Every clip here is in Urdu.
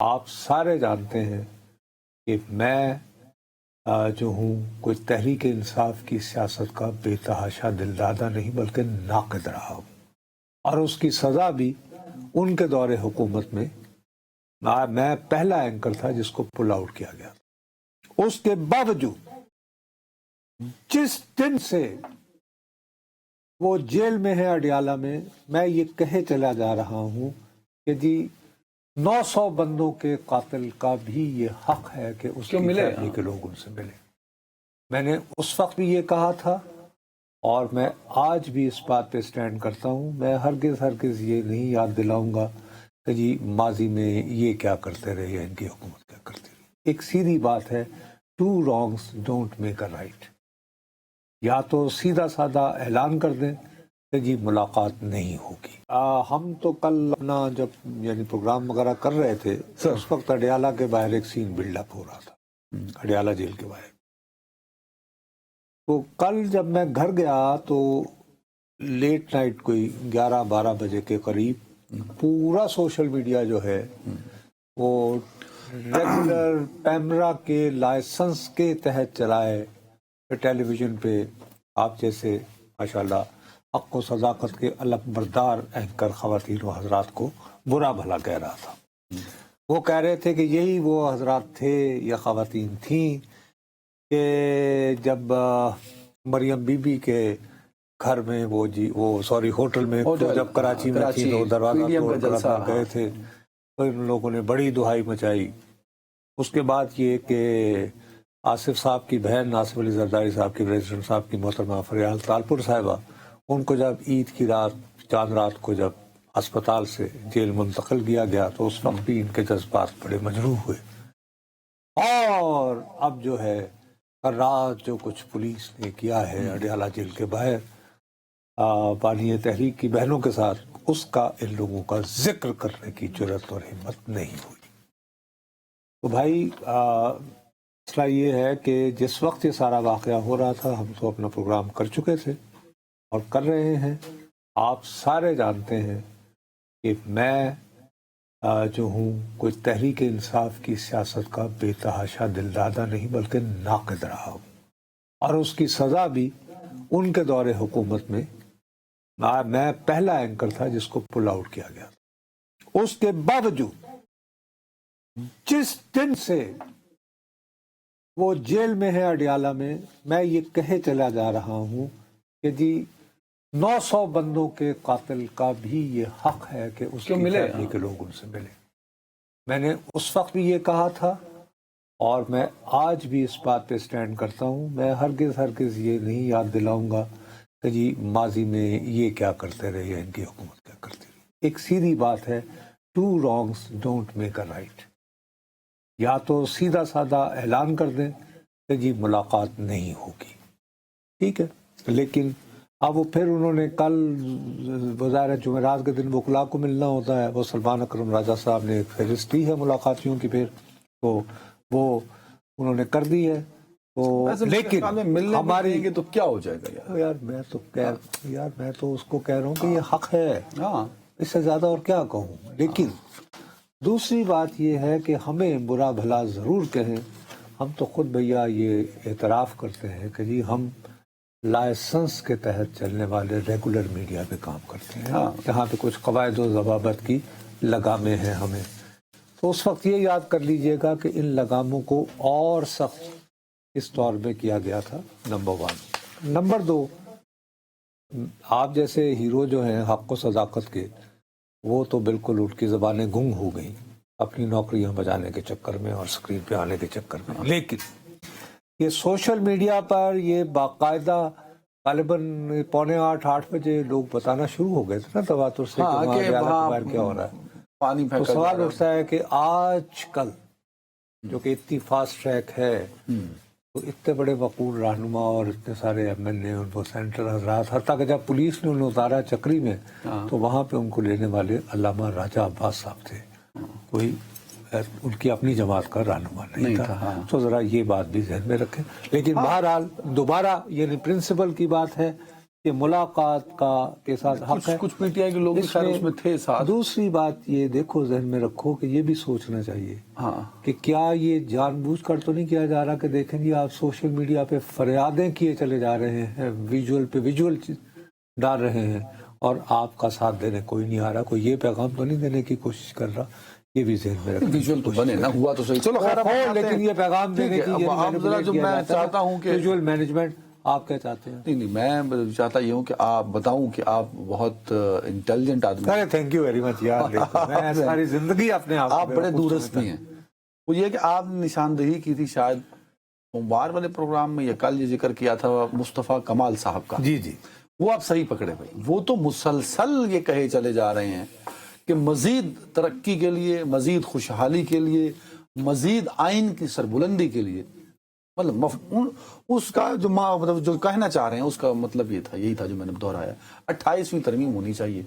آپ سارے جانتے ہیں کہ میں جو ہوں کوئی تحریک انصاف کی سیاست کا بے تحاشا دلدادہ نہیں بلکہ ناقد رہا ہوں، اور اس کی سزا بھی ان کے دور حکومت میں میں پہلا اینکر تھا جس کو پل آؤٹ کیا گیا تھا۔ اس کے باوجود جس دن سے وہ جیل میں ہے اڈیالہ میں یہ کہے چلا جا رہا ہوں کہ جی 900 بندوں کے قاتل کا بھی یہ حق ہے کہ اس کی فیملی کے لوگ ان سے ملیں۔ میں نے اس وقت بھی یہ کہا تھا اور میں آج بھی اس بات پہ سٹینڈ کرتا ہوں۔ میں ہرگز یہ نہیں یاد دلاؤں گا کہ جی ماضی میں یہ کیا کرتے رہے یا ان کی حکومت کیا کرتی رہی۔ ایک سیدھی بات ہے، two wrongs don't make a right. یا تو سیدھا سادہ اعلان کر دیں کہ جی ملاقات نہیں ہوگی۔ ہم تو کل اپنا جب پروگرام وغیرہ کر رہے تھے اس وقت اڈیالہ کے باہر ایک سین بلڈ اپ ہو رہا تھا، اڈیالہ جیل کے باہر۔ تو کل جب میں گھر گیا تو لیٹ نائٹ کوئی 11-12 بجے کے قریب پورا سوشل میڈیا جو ہے وہ ریگولر پیمرا کے لائسنس کے تحت چلائے، ٹیلی ویژن پہ آپ جیسے ماشاءاللہ حق و صداقت کے علم بردار اینکر خواتین و حضرات کو برا بھلا کہہ رہا تھا۔ وہ کہہ رہے تھے کہ یہی وہ حضرات تھے یا خواتین تھیں کہ جب مریم بی بی کے گھر میں وہ ہوٹل میں جب کراچی میں تھی تو دروازہ توڑ کر گئے تھے تو ان لوگوں نے بڑی دہائی مچائی۔ اس کے بعد یہ کہ آصف صاحب کی بہن آصف علی زرداری صاحب کی پریزیڈنٹ صاحب کی محترمہ فریال تالپور صاحبہ، ان کو جب عید کی رات چاند رات کو جب اسپتال سے جیل منتقل کیا گیا تو اس وقت بھی ان کے جذبات بڑے مجروح ہوئے۔ اور اب جو ہے رات جو کچھ پولیس نے کیا ہے اڈیالہ جیل کے باہر بانی تحریک کی بہنوں کے ساتھ، اس کا ان لوگوں کا ذکر کرنے کی جرات اور ہمت نہیں ہوئی۔ تو بھائی مسئلہ یہ ہے کہ جس وقت یہ سارا واقعہ ہو رہا تھا ہم تو اپنا پروگرام کر چکے تھے اور کر رہے ہیں۔ آپ سارے جانتے ہیں کہ میں جو ہوں کوئی تحریک انصاف کی سیاست کا بے تحاشا دلدادہ نہیں بلکہ ناقد رہا ہوں، اور اس کی سزا بھی ان کے دور حکومت میں میں پہلا اینکر تھا جس کو پل آؤٹ کیا گیا تھا۔ اس کے باوجود جس دن سے وہ جیل میں ہے اڈیالہ میں یہ کہے چلا جا رہا ہوں کہ جی 900 بندوں کے قاتل کا بھی یہ حق ہے کہ اس کی فیملی کے لوگ ان سے ملیں۔ میں نے اس وقت بھی یہ کہا تھا اور میں آج بھی اس بات پہ سٹینڈ کرتا ہوں۔ میں ہرگز یہ نہیں یاد دلاؤں گا کہ جی ماضی میں یہ کیا کرتے رہے یا ان کی حکومت کیا کرتی رہی۔ ایک سیدھی بات ہے، two wrongs don't make a right. یا تو سیدھا سادہ اعلان کر دیں کہ جی ملاقات نہیں ہوگی، ٹھیک ہے۔ لیکن اب وہ پھر انہوں نے کل بظاہر جمعرات کے دن وکلاء کو ملنا ہوتا ہے، وہ سلمان اکرم راجہ صاحب نے ایک فہرست دی ہے ملاقاتیوں کی، پھر تو وہ انہوں نے کر دی ہے۔ تو لیکن ہماری تو کیا ہو جائے گا یار میں تو اس کو کہہ رہا ہوں کہ یہ حق ہے، اس سے زیادہ اور کیا کہوں۔ لیکن دوسری بات یہ ہے کہ ہمیں برا بھلا ضرور کہیں، ہم تو خود بھیا یہ اعتراف کرتے ہیں کہ جی ہم لائسنس کے تحت چلنے والے ریگولر میڈیا پہ کام کرتے ہیں، جہاں پہ کچھ قواعد و ضوابط کی لگامیں ہیں ہمیں۔ تو اس وقت یہ یاد کر لیجئے گا کہ ان لگاموں کو اور سخت اس دور میں کیا گیا تھا، نمبر 1۔ نمبر 2، آپ جیسے ہیرو جو ہیں حق و صداقت کے، وہ تو بالکل ان کی زبانیں گنگ ہو گئیں اپنی نوکریاں بجانے کے چکر میں اور سکرین پہ آنے کے چکر میں۔ لیکن یہ سوشل میڈیا پر یہ باقاعدہ غالباً 7:45-8 بجے لوگ بتانا شروع ہو گئے تھے نا تواتر سے کہ وہاں کیا ہو رہا ہے۔ تو سوال اٹھتا ہے کہ آج کل جو کہ اتنی فاسٹ ٹریک ہے، تو اتنے بڑے وقور رہنما اور اتنے سارے ایم ایل اے ان کو سینٹرل حضرات، حتیٰ کہ جب پولیس نے انہیں اتارا چکری میں تو وہاں پہ ان کو لینے والے علامہ راجہ عباس صاحب تھے، کوئی ان کی اپنی جماعت کا رہنما نہیں تھا۔ تو ذرا یہ بات بھی ذہن میں رکھیں۔ لیکن بہرحال دوبارہ یہ پرنسپل کی بات ہے کہ ملاقات کا کے ساتھ حق ہے. کچھ پی ٹی آئی کے لوگ بھی خیر اس میں تھے ساتھ. دوسری بات یہ دیکھو ذہن میں رکھو کہ یہ بھی سوچنا چاہیے کہ کیا یہ جان بوجھ کر تو نہیں کیا جا رہا کہ دیکھیں جی آپ سوشل میڈیا پہ فریادیں کیے چلے جا رہے ہیں, ویژول پہ ویژول ڈال رہے ہیں, اور آپ کا ساتھ دینے کوئی نہیں آ رہا, کوئی یہ پیغام تو نہیں دینے کی کوشش کر رہا. یہ بھی ذہن میں رکھیں. ویژول تو بنے نا, ہوا تو صحیح. چلو خیر, لیکن یہ پیغام دینے کی میں چاہتا ہوں کہ ویژول مینجمنٹ آپ کیا چاہتے ہیں؟ نہیں, میں چاہتا یہ ہوں کہ آپ بتاؤں کہ آپ بہت انٹیلیجنٹ آدمی ہیں. تھینک یو ویری مچ یار, میں ساری زندگی اپنے آپ بڑے دورست بھی ہیں. وہ یہ کہ آپ نے نشاندہی کی تھی شاید سوموار والے پروگرام میں یا کل یہ ذکر کیا تھا مصطفیٰ کمال صاحب کا. جی جی, وہ آپ صحیح پکڑے بھائی. وہ تو مسلسل یہ کہے چلے جا رہے ہیں کہ مزید ترقی کے لیے, مزید خوشحالی کے لیے, مزید آئین کی سربلندی کے لیے, مطلب اس کا جو مطلب جو کہنا چاہ رہے ہیں اس کا مطلب یہ تھا, یہی تھا جو میں نے دہرایا. 28ویں ترمیم ہونی چاہیے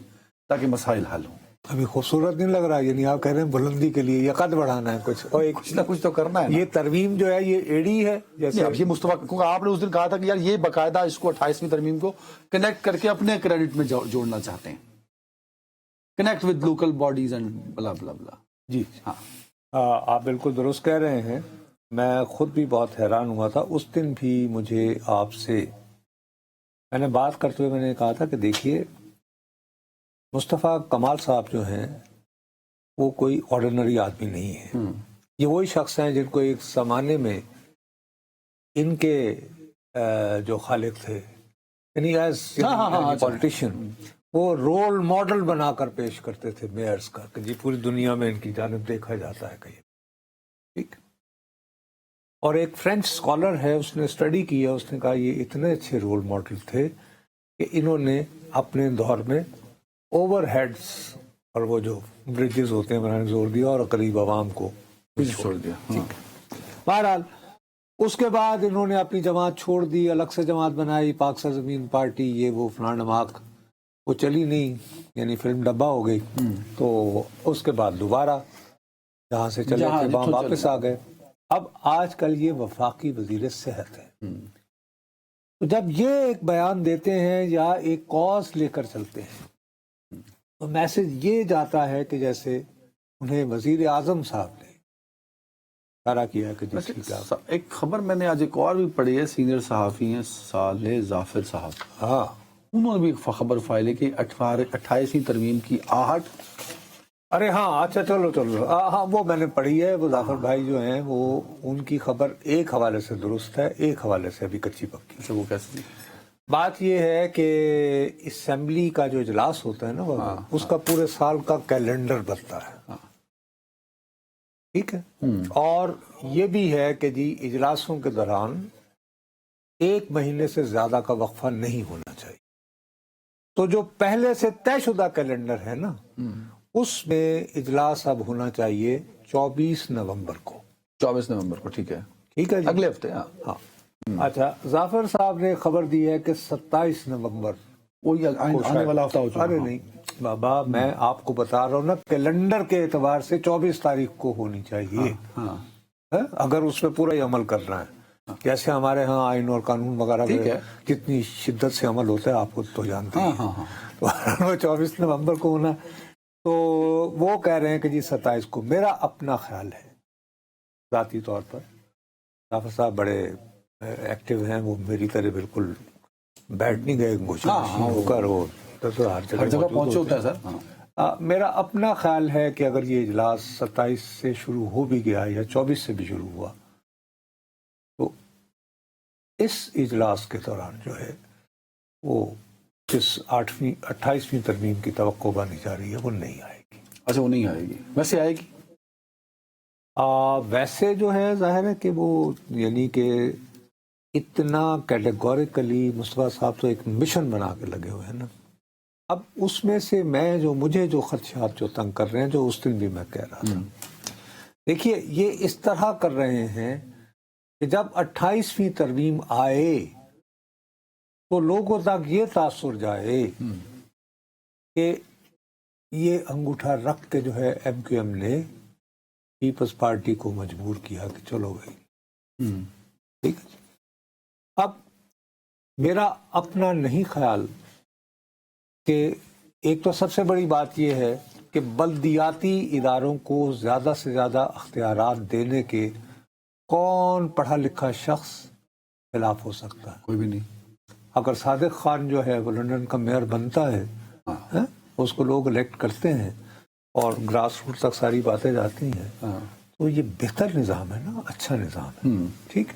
تاکہ مسائل حل ہوں. ابھی خوبصورت نہیں لگ رہا, یعنی آپ کہہ رہے ہیں بلندی کے لیے یا قد بڑھانا ہے کچھ, اور کچھ نہ کچھ تو کرنا ہے. یہ ترمیم جو ہے یہ ایڈی ہے جیسے اب یہ مصطفیٰ, کیونکہ آپ نے اس دن کہا تھا کہ یار یہ باقاعدہ اس کو 28ویں ترمیم کو کنیکٹ کر کے اپنے کریڈٹ میں جوڑنا چاہتے ہیں, connect with local bodies and blah بلا بلا. جی ہاں, آپ بالکل درست کہہ رہے ہیں. میں خود بھی بہت حیران ہوا تھا اس دن بھی. مجھے آپ سے میں نے بات کرتے ہوئے میں نے کہا تھا کہ دیکھیے مصطفیٰ کمال صاحب جو ہیں وہ کوئی آرڈینری آدمی نہیں ہے. یہ وہی شخص ہیں جن کو ایک زمانے میں ان کے جو خالق تھے یعنی ایز پولیٹیشین وہ رول ماڈل بنا کر پیش کرتے تھے میئرز کا کہ جی پوری دنیا میں ان کی جانب دیکھا جاتا ہے کہیں. ٹھیک, اور ایک فرینچ اسکالر ہے, اس نے اسٹڈی کیا, اس نے کہا یہ اتنے اچھے رول ماڈل تھے کہ انہوں نے اپنے دور میں اوور ہیڈز اور وہ جو برجز ہوتے ہیں بنانے زور دیا اور قریب عوام کو چھوڑ دیا. بہرحال اس کے بعد انہوں نے اپنی جماعت چھوڑ دی, الگ سے جماعت بنائی, پاک سرزمین پارٹی, یہ وہ فلاں ڈھماک, وہ چلی نہیں, یعنی فلم ڈبہ ہو گئی. تو اس کے بعد دوبارہ جہاں سے چلے تھے وہاں واپس آ گئے. اب آج کل یہ وفاقی وزیر صحت ہے. تو جب یہ ایک بیان دیتے ہیں یا ایک کاز لے کر چلتے ہیں تو میسج یہ جاتا ہے کہ جیسے انہیں وزیر اعظم صاحب نے اشارہ کیا کہ ایک خبر میں نے آج ایک اور بھی پڑھی ہے, سینئر صحافی ہیں صالح ظافر صاحب, ہاں انہوں نے بھی ایک خبر فائل ہے کہ 28ویں ترمیم کی آہٹ. ارے ہاں, اچھا چلو ہاں وہ میں نے پڑھی ہے. وہ ظافر بھائی جو ہیں وہ ان کی خبر ایک حوالے سے درست ہے, ایک حوالے سے ابھی کچی پکی. اچھا, وہ کیسے؟ بات یہ ہے کہ اسمبلی کا جو اجلاس ہوتا ہے نا اس کا پورے سال کا کیلنڈر بنتا ہے. ٹھیک ہے, اور یہ بھی ہے کہ جی اجلاسوں کے دوران 1 مہینے سے زیادہ کا وقفہ نہیں ہونا چاہیے. تو جو پہلے سے طے شدہ کیلنڈر ہے نا اس میں اجلاس اب ہونا چاہیے 24 نومبر کو. 24 نومبر کو, ٹھیک ہے, ٹھیک ہے جی, اگلے ہفتے. ہاں اچھا, ظافر صاحب نے خبر دی ہے کہ 27 نومبر وہ آنے والا ہفتہ ہو چکا. ارے نہیں بابا, میں آپ کو بتا رہا ہوں نا کیلنڈر کے اعتبار سے 24 تاریخ کو ہونی چاہیے اگر اس پہ پورا ہی عمل کرنا ہے. جیسے ہمارے ہاں آئین اور قانون وغیرہ کتنی شدت سے عمل ہوتا ہے آپ کو تو جانتے ہیں. وہ 24 نومبر کو ہونا. تو وہ کہہ رہے ہیں کہ جی 27 کو. میرا اپنا خیال ہے ذاتی طور پر, ظافر صاحب بڑے ایکٹیو ہیں, وہ میری طرح بالکل بیٹھ نہیں گئے ہو کر, وہ ہر جگہ پہنچے ہوتا ہے سر. میرا اپنا خیال ہے کہ اگر یہ اجلاس 27 سے شروع ہو بھی گیا یا 24 سے بھی شروع ہوا تو اس اجلاس کے دوران جو ہے وہ جس 28ویں ترمیم کی توقع بانی جا رہی ہے وہ نہیں آئے گی. اچھا, وہ نہیں آئے گی, ویسے آئے گی. ویسے جو ہے ظاہر ہے کہ وہ یعنی کہ اتنا کیٹیگوریکلی مصطفیٰ صاحب تو ایک مشن بنا کے لگے ہوئے ہیں نا. اب اس میں سے مجھے جو خدشات جو تنگ کر رہے ہیں, جو اس دن بھی میں کہہ رہا تھا, دیکھیے یہ اس طرح کر رہے ہیں کہ جب 28ویں ترمیم آئے تو لوگوں تک یہ تاثر جائے کہ یہ انگوٹھا رکھ کے جو ہے ایم کیو ایم نے پیپلز پارٹی کو مجبور کیا کہ چلو بھائی ٹھیک ہے. اب میرا اپنا نہیں خیال کہ ایک تو سب سے بڑی بات یہ ہے کہ بلدیاتی اداروں کو زیادہ سے زیادہ اختیارات دینے کے کون پڑھا لکھا شخص خلاف ہو سکتا ہے؟ کوئی بھی نہیں. اگر صادق خان جو ہے وہ لندن کا میئر بنتا ہے، ہاں، اس کو لوگ الیکٹ کرتے ہیں اور گراس روٹ تک ساری باتیں جاتی ہیں، تو یہ بہتر نظام ہے نا، اچھا نظام ہے. ٹھیک.